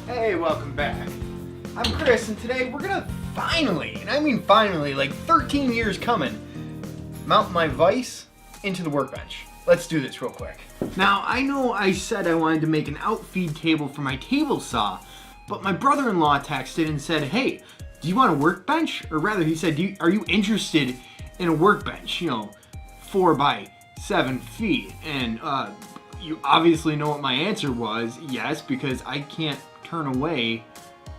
Hey, welcome back. I'm Chris, and today we're gonna finally, and I mean finally, like 13 years coming, mount my vise into the workbench. Let's do this real quick. Now, I know I said I wanted to make an outfeed table for my table saw, but my brother-in-law texted and said, hey, do you want a workbench? Or rather, he said, are you interested in a workbench? You know, 4 by 7 feet. And you obviously know what my answer was, yes, because I can't turn away,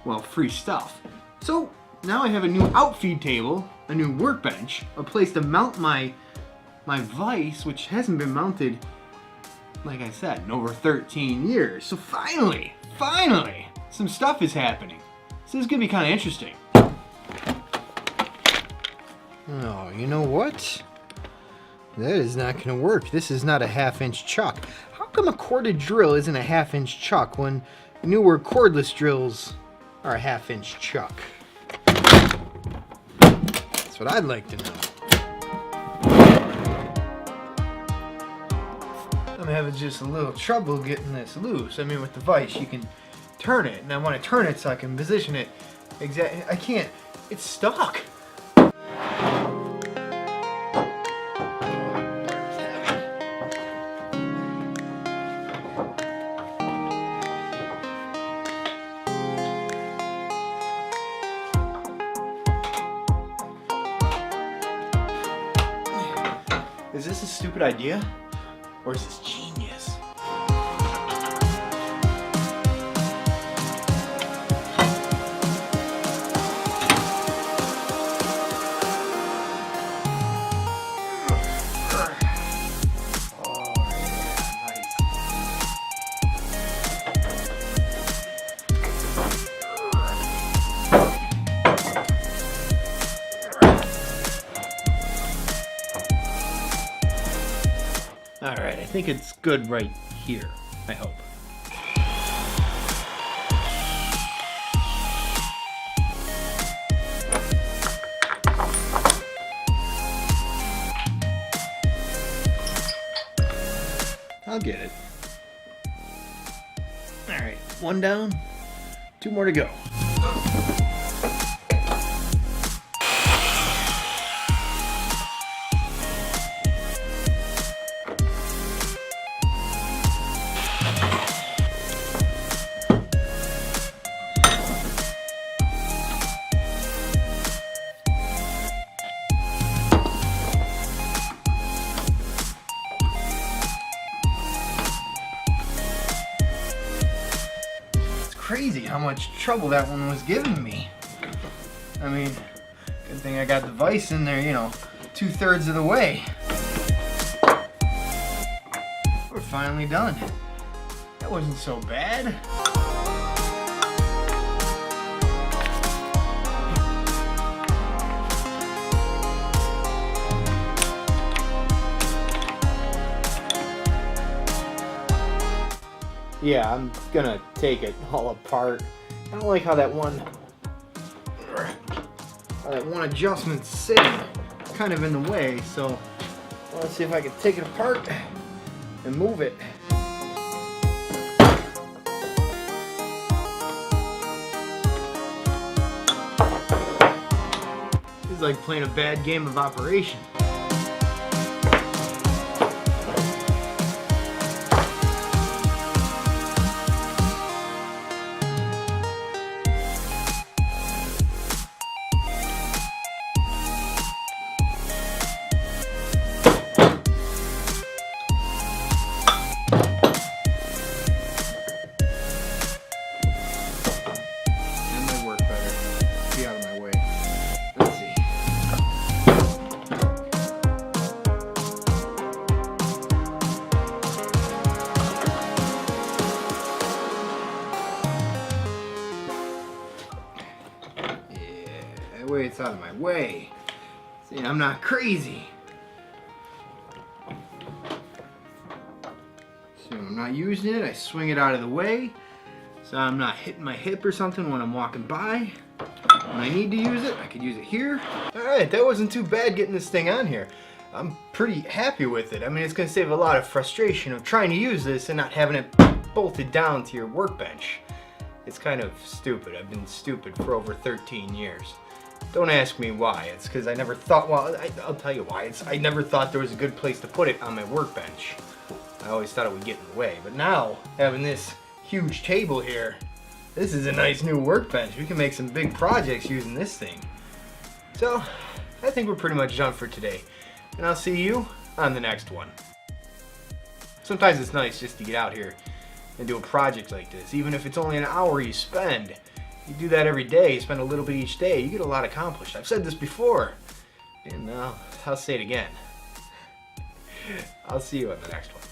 well, free stuff. So now I have a new outfeed table, a new workbench, a place to mount my vise, which hasn't been mounted, like I said, in over 13 years. So finally, some stuff is happening. So this is gonna be kind of interesting. Oh, you know what? That is not gonna work. This is not a 1/2-inch chuck. How come a corded drill isn't a 1/2-inch chuck when newer cordless drills are a 1/2-inch chuck? That's what I'd like to know. I'm having just a little trouble getting this loose. I mean, with the vise, you can turn it, and I want to turn it so I can position it exactly. I can't. It's stuck. Is this a stupid idea, or is this genius? Alright, I think it's good right here, I hope. I'll get it. Alright, 1 down, 2 more to go. Crazy how much trouble that one was giving me. I mean, good thing I got the vise in there, you know, 2/3 of the way. We're finally done. That wasn't so bad. Yeah, I'm gonna take it all apart. I don't like how that one adjustment's sitting kind of in the way, so let's see if I can take it apart and move it. This is like playing a bad game of Operation. Way it's out of my way. See, I'm not crazy. So I'm not using it, I swing it out of the way so I'm not hitting my hip or something when I'm walking by. When I need to use it, I could use it here. Alright, that wasn't too bad getting this thing on here. I'm pretty happy with it. I mean, it's going to save a lot of frustration of trying to use this and not having it bolted down to your workbench. It's kind of stupid. I've been stupid for over 13 years. Don't ask me why. It's because I never thought, well, I'll tell you why. I never thought there was a good place to put it on my workbench. I always thought it would get in the way. But now, having this huge table here, this is a nice new workbench. We can make some big projects using this thing. So, I think we're pretty much done for today. And I'll see you on the next one. Sometimes it's nice just to get out here and do a project like this. Even if it's only an hour you spend. You do that every day, you spend a little bit each day, you get a lot accomplished. I've said this before, and I'll say it again. I'll see you on the next one.